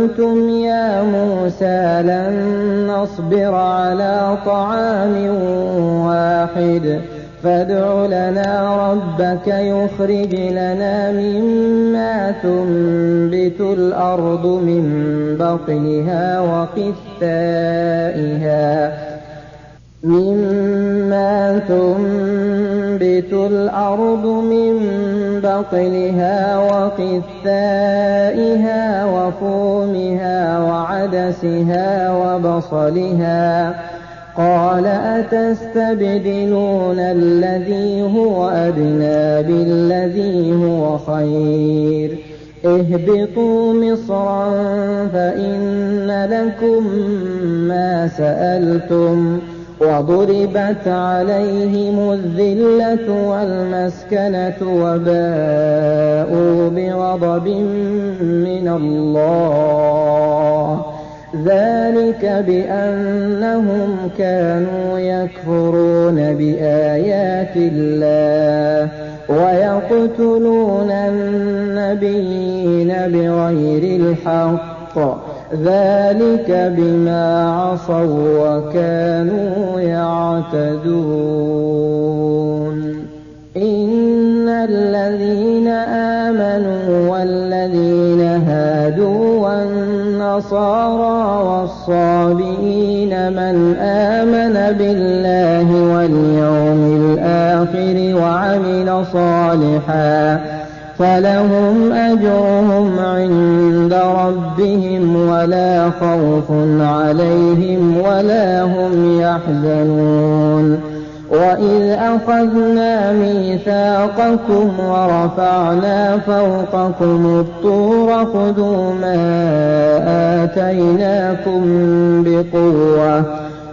قلتم يا موسى لن نصبر على طعام واحد فادع لنا ربك يخرج لنا مما تنبت الأرض من بقلها وقثائها وفومها وعدسها وبصلها قال أتستبدلون الذي هو أدنى بالذي هو خير اهبطوا مصرا فإن لكم ما سألتم وضربت عليهم الذلة والمسكنة وباءوا بغضب من الله ذلك بأنهم كانوا يكفرون بآيات الله ويقتلون النبيين بغير الحق ذلك بما عصوا وكانوا يعتدون إن الذين آمنوا والذين هادوا والنصارى والصابئين من آمن بالله واليوم الآخر وعمل صالحا فلهم أجرهم عند ربهم ولا خوف عليهم ولا هم يحزنون وإذ أخذنا ميثاقكم ورفعنا فوقكم الطور خذوا ما آتيناكم بقوة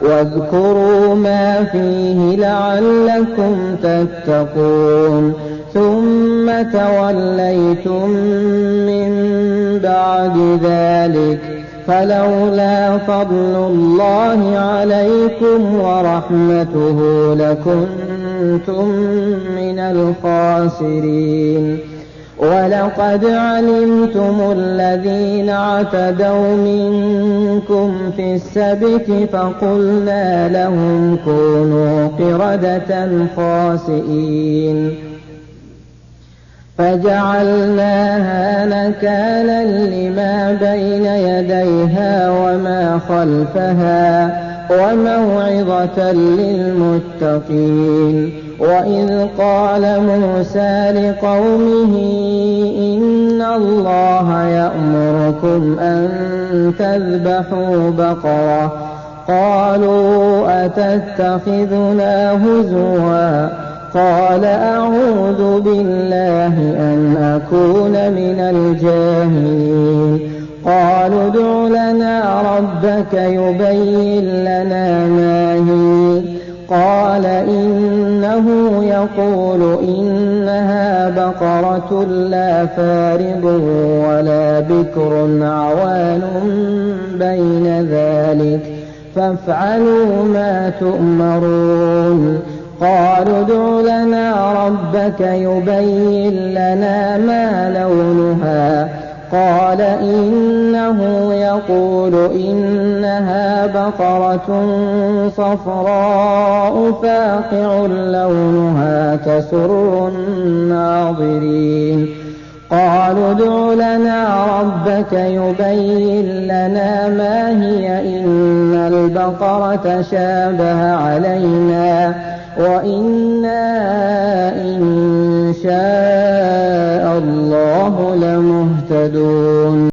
واذكروا ما فيه لعلكم تتقون ثم توليتم من بعد ذلك فلولا فضل الله عليكم ورحمته لكنتم من الخاسرين ولقد علمتم الذين اعتدوا منكم في السبت فقلنا لهم كونوا قردة خاسئين فجعلناها نكالا لما بين يديها وما خلفها وموعظة للمتقين وإذ قال موسى لقومه إن الله يأمركم أن تذبحوا بقرة قالوا أتتخذنا هزوا قال أعوذ بالله أن أكون من الجاهلين قالوا ادع لنا ربك يبين لنا ما هي قال إنه يقول إنها بقرة لا فارض ولا بكر عوان بين ذلك فافعلوا ما تؤمرون قالوا ادع لنا ربك يبين لنا ما لونها قال إنه يقول إنها بقرة صفراء فاقع لونها تسر الناظرين قالوا ادع لنا ربك يبين لنا ما هي إن البقرة شابه علينا وإنا إن شاء الله لمهتدون.